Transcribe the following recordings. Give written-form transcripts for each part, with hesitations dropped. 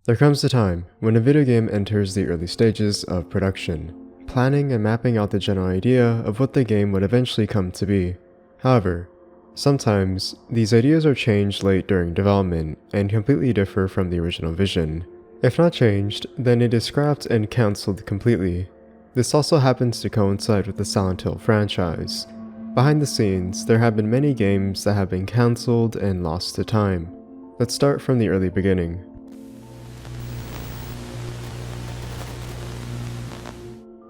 There comes a time when a video game enters the early stages of production, planning and mapping out the general idea of what the game would eventually come to be. However, sometimes these ideas are changed late during development and completely differ from the original vision. If not changed, then it is scrapped and cancelled completely. This also happens to coincide with the Silent Hill franchise. Behind the scenes, there have been many games that have been cancelled and lost to time. Let's start from the early beginning.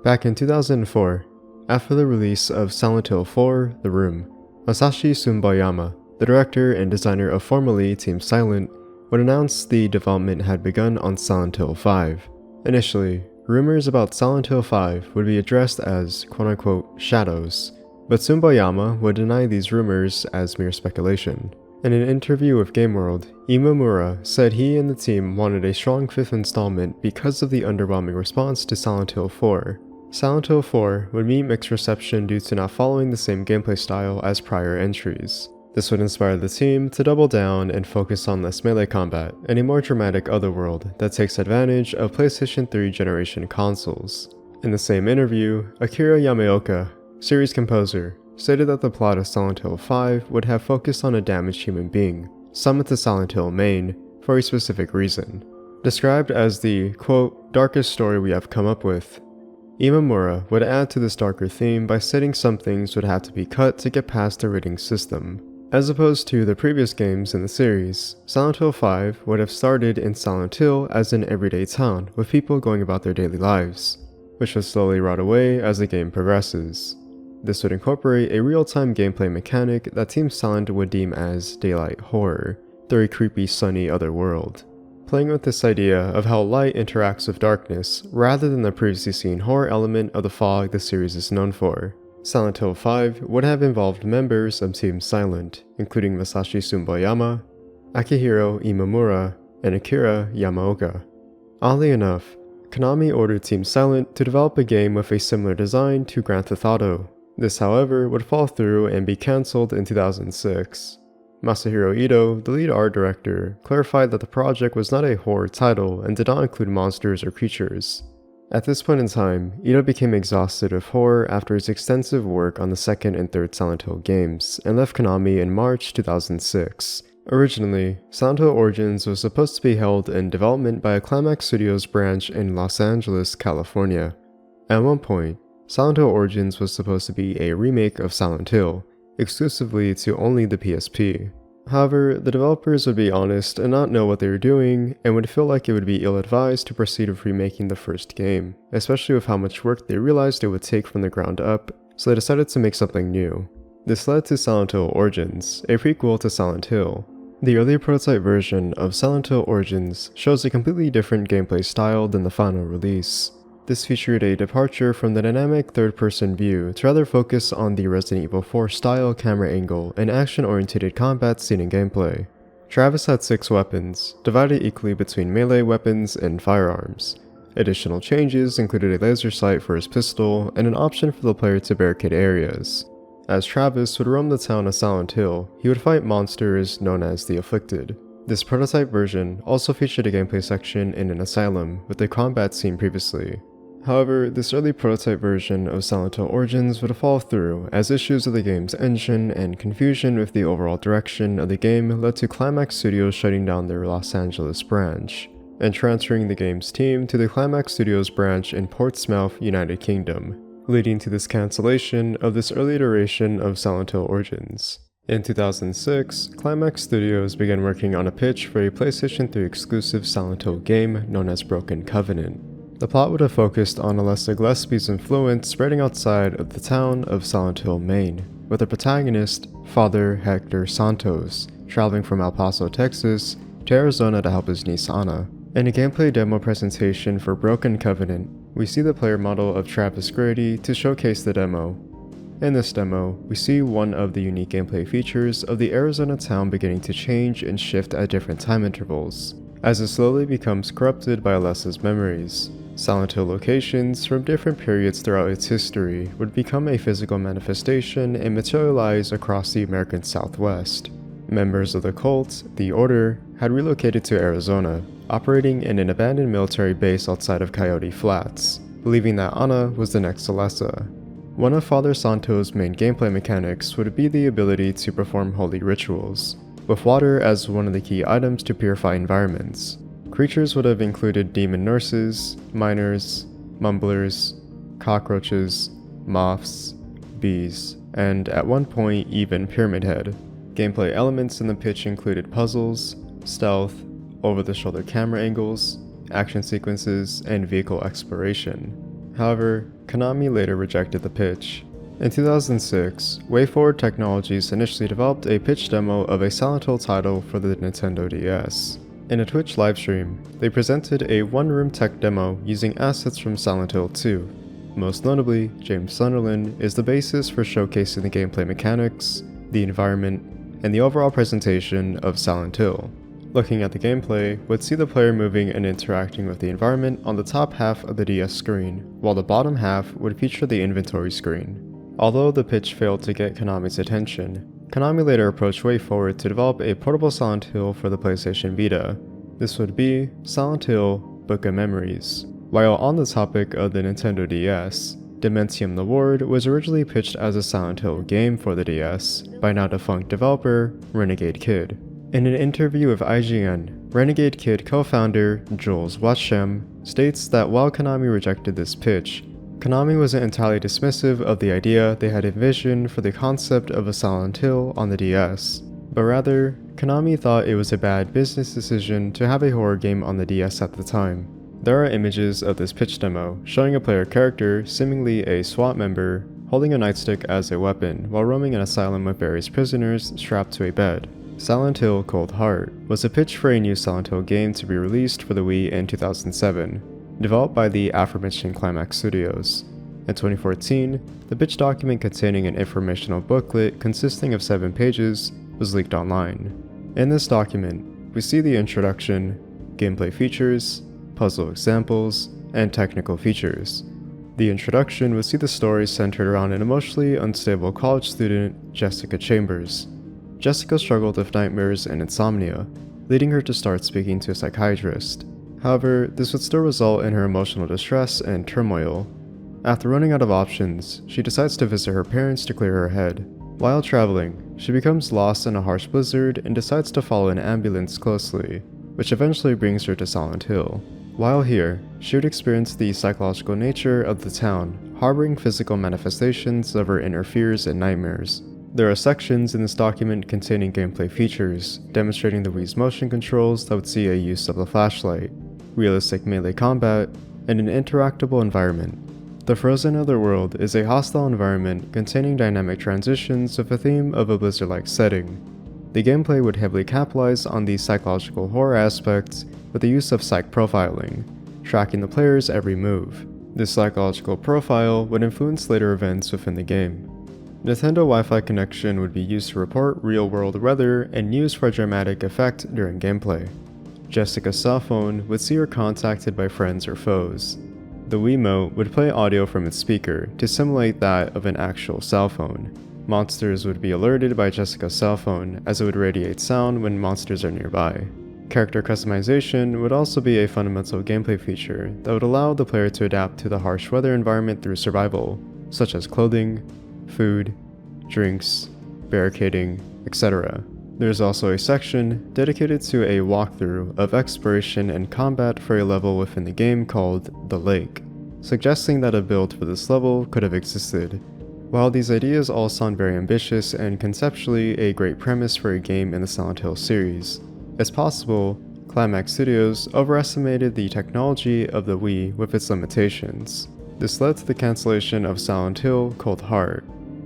Back in 2004, after the release of Silent Hill 4: The Room, Masashi Sumbayama, the director and designer of formerly Team Silent, would announce the development had begun on Silent Hill 5. Initially, rumors about Silent Hill 5 would be addressed as quote-unquote shadows, but Sumbayama would deny these rumors as mere speculation. In an interview with GameWorld, Imamura said he and the team wanted a strong 5th installment because of the underwhelming response to Silent Hill 4. Silent Hill 4 would meet mixed reception due to not following the same gameplay style as prior entries. This would inspire the team to double down and focus on less melee combat and a more dramatic otherworld that takes advantage of PlayStation 3 generation consoles. In the same interview, Akira Yamaoka, series composer, stated that the plot of Silent Hill 5 would have focused on a damaged human being, summoned to Silent Hill Main for a specific reason. Described as the, quote, darkest story we have come up with, Imamura would add to this darker theme by stating some things would have to be cut to get past the rating system. As opposed to the previous games in the series, Silent Hill 5 would have started in Silent Hill as an everyday town with people going about their daily lives, which would slowly rot away as the game progresses. This would incorporate a real-time gameplay mechanic that Team Silent would deem as daylight horror, through a creepy sunny otherworld, playing with this idea of how light interacts with darkness rather than the previously seen horror element of the fog the series is known for. Silent Hill 5 would have involved members of Team Silent, including Masashi Sumbayama, Akihiro Imamura, and Akira Yamaoka. Oddly enough, Konami ordered Team Silent to develop a game with a similar design to Grand Theft Auto. This, however, would fall through and be cancelled in 2006. Masahiro Ito, the lead art director, clarified that the project was not a horror title and did not include monsters or creatures. At this point in time, Ito became exhausted of horror after his extensive work on the second and third Silent Hill games, and left Konami in March 2006. Originally, Silent Hill Origins was supposed to be held in development by a Climax Studios branch in Los Angeles, California. At one point, Silent Hill Origins was supposed to be a remake of Silent Hill, exclusively to only the PSP. However, the developers would be honest and not know what they were doing, and would feel like it would be ill-advised to proceed with remaking the first game, especially with how much work they realized it would take from the ground up, so they decided to make something new. This led to Silent Hill Origins, a prequel to Silent Hill. The early prototype version of Silent Hill Origins shows a completely different gameplay style than the final release. This featured a departure from the dynamic third-person view to rather focus on the Resident Evil 4 style camera angle and action-oriented combat scene and gameplay. Travis had 6 weapons, divided equally between melee weapons and firearms. Additional changes included a laser sight for his pistol and an option for the player to barricade areas. As Travis would roam the town of Silent Hill, he would fight monsters known as the Afflicted. This prototype version also featured a gameplay section in an asylum with a combat scene previously. However, this early prototype version of Silent Hill Origins would fall through as issues with the game's engine and confusion with the overall direction of the game led to Climax Studios shutting down their Los Angeles branch, and transferring the game's team to the Climax Studios branch in Portsmouth, United Kingdom, leading to this cancellation of this early iteration of Silent Hill Origins. In 2006, Climax Studios began working on a pitch for a PlayStation 3 exclusive Silent Hill game known as Broken Covenant. The plot would have focused on Alessa Gillespie's influence spreading outside of the town of Silent Hill, Maine, with the protagonist, Father Hector Santos, traveling from El Paso, Texas, to Arizona to help his niece Anna. In a gameplay demo presentation for Broken Covenant, we see the player model of Travis Grady to showcase the demo. In this demo, we see one of the unique gameplay features of the Arizona town beginning to change and shift at different time intervals, as it slowly becomes corrupted by Alessa's memories. Silent Hill locations from different periods throughout its history would become a physical manifestation and materialize across the American Southwest. Members of the cult, the Order, had relocated to Arizona, operating in an abandoned military base outside of Coyote Flats, believing that Anna was the next Celesta. One of Father Santo's main gameplay mechanics would be the ability to perform holy rituals, with water as one of the key items to purify environments. Creatures would have included demon nurses, miners, mumblers, cockroaches, moths, bees, and at one point even Pyramid Head. Gameplay elements in the pitch included puzzles, stealth, over-the-shoulder camera angles, action sequences, and vehicle exploration. However, Konami later rejected the pitch. In 2006, WayForward Technologies initially developed a pitch demo of a Silent Hill title for the Nintendo DS. In a Twitch livestream, they presented a one-room tech demo using assets from Silent Hill 2. Most notably, James Sunderland is the basis for showcasing the gameplay mechanics, the environment, and the overall presentation of Silent Hill. Looking at the gameplay would see the player moving and interacting with the environment on the top half of the DS screen, while the bottom half would feature the inventory screen. Although the pitch failed to get Konami's attention, Konami later approached WayForward to develop a portable Silent Hill for the PlayStation Vita. This would be Silent Hill Book of Memories. While on the topic of the Nintendo DS, Dementium the Ward was originally pitched as a Silent Hill game for the DS by now defunct developer Renegade Kid. In an interview with IGN, Renegade Kid co-founder Jules Watsham states that while Konami rejected this pitch, Konami wasn't entirely dismissive of the idea they had envisioned for the concept of a Silent Hill on the DS, but rather, Konami thought it was a bad business decision to have a horror game on the DS at the time. There are images of this pitch demo showing a player character, seemingly a SWAT member, holding a nightstick as a weapon while roaming an asylum with various prisoners strapped to a bed. Silent Hill Cold Heart was a pitch for a new Silent Hill game to be released for the Wii in 2007, developed by the aforementioned Climax Studios. In 2014, the pitch document containing an informational booklet consisting of 7 pages was leaked online. In this document, we see the introduction, gameplay features, puzzle examples, and technical features. The introduction would see the story centered around an emotionally unstable college student, Jessica Chambers. Jessica struggled with nightmares and insomnia, leading her to start speaking to a psychiatrist. However, this would still result in her emotional distress and turmoil. After running out of options, she decides to visit her parents to clear her head. While traveling, she becomes lost in a harsh blizzard and decides to follow an ambulance closely, which eventually brings her to Silent Hill. While here, she would experience the psychological nature of the town, harboring physical manifestations of her inner fears and nightmares. There are sections in this document containing gameplay features, demonstrating the Wii's motion controls that would see a use of the flashlight, realistic melee combat, and an interactable environment. The Frozen Otherworld is a hostile environment containing dynamic transitions with a theme of a blizzard-like setting. The gameplay would heavily capitalize on the psychological horror aspects with the use of psych profiling, tracking the player's every move. This psychological profile would influence later events within the game. Nintendo Wi-Fi connection would be used to report real-world weather and used for a dramatic effect during gameplay. Jessica's cell phone would see her contacted by friends or foes. The Wiimote would play audio from its speaker to simulate that of an actual cell phone. Monsters would be alerted by Jessica's cell phone as it would radiate sound when monsters are nearby. Character customization would also be a fundamental gameplay feature that would allow the player to adapt to the harsh weather environment through survival, such as clothing, food, drinks, barricading, etc. There is also a section dedicated to a walkthrough of exploration and combat for a level within the game called The Lake, suggesting that a build for this level could have existed. While these ideas all sound very ambitious and conceptually a great premise for a game in the Silent Hill series, it's possible Climax Studios overestimated the technology of the Wii with its limitations. This led to the cancellation of Silent Hill Cold Heart.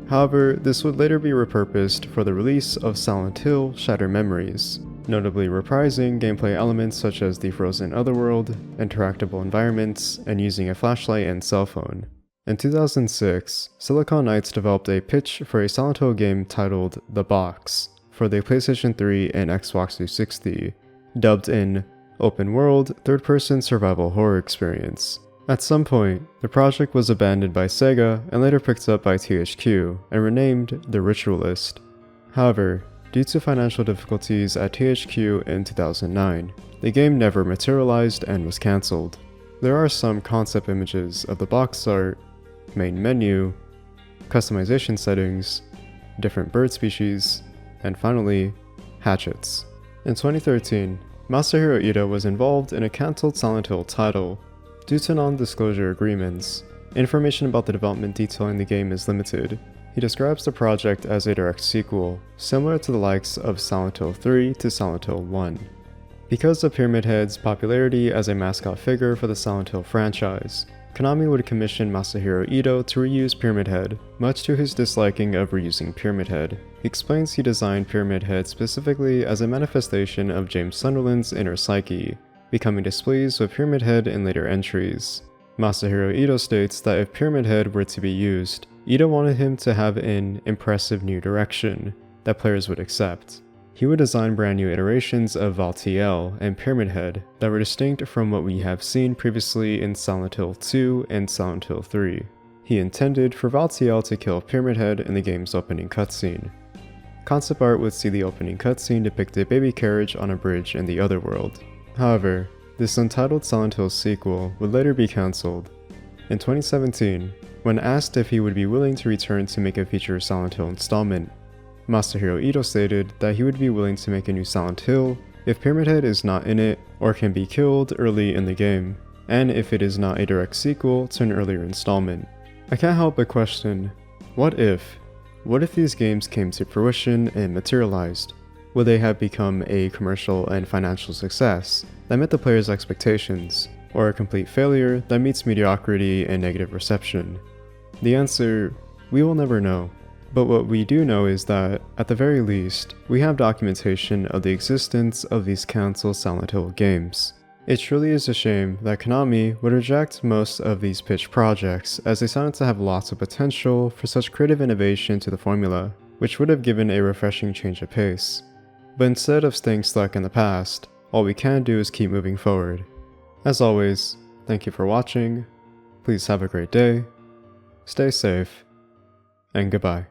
However, this would later be repurposed for the release of Silent Hill Shattered Memories, notably reprising gameplay elements such as the Frozen Otherworld, interactable environments, and using a flashlight and cell phone. In 2006, Silicon Knights developed a pitch for a Silent Hill game titled The Box for the PlayStation 3 and Xbox 360, dubbed in Open World Third-Person Survival Horror Experience. At some point, the project was abandoned by Sega and later picked up by THQ and renamed The Ritualist. However, due to financial difficulties at THQ in 2009. The game never materialized and was cancelled. There are some concept images of the box art, main menu, customization settings, different bird species, and finally, hatchets. In 2013, Masahiro Ito was involved in a cancelled Silent Hill title. Due to non-disclosure agreements, information about the development detailing the game is limited. He describes the project as a direct sequel, similar to the likes of Silent Hill 3 to Silent Hill 1. Because of Pyramid Head's popularity as a mascot figure for the Silent Hill franchise, Konami would commission Masahiro Ito to reuse Pyramid Head, much to his disliking of reusing Pyramid Head. He explains he designed Pyramid Head specifically as a manifestation of James Sunderland's inner psyche, becoming displeased with Pyramid Head in later entries. Masahiro Ito states that if Pyramid Head were to be used, Ito wanted him to have an impressive new direction that players would accept. He would design brand new iterations of Valtiel and Pyramid Head that were distinct from what we have seen previously in Silent Hill 2 and Silent Hill 3. He intended for Valtiel to kill Pyramid Head in the game's opening cutscene. Concept art would see the opening cutscene depict a baby carriage on a bridge in the Otherworld. However, this untitled Silent Hill sequel would later be cancelled. In 2017, when asked if he would be willing to return to make a feature Silent Hill installment, Masahiro Ito stated that he would be willing to make a new Silent Hill if Pyramid Head is not in it or can be killed early in the game, and if it is not a direct sequel to an earlier installment. I can't help but question, what if? What if these games came to fruition and materialized? Would they have become a commercial and financial success that met the players' expectations, or a complete failure that meets mediocrity and negative reception? The answer, we will never know. But what we do know is that, at the very least, we have documentation of the existence of these cancelled Silent Hill games. It truly is a shame that Konami would reject most of these pitched projects, as they sounded to have lots of potential for such creative innovation to the formula, which would have given a refreshing change of pace. But instead of staying stuck in the past, all we can do is keep moving forward. As always, thank you for watching, please have a great day, stay safe, and goodbye.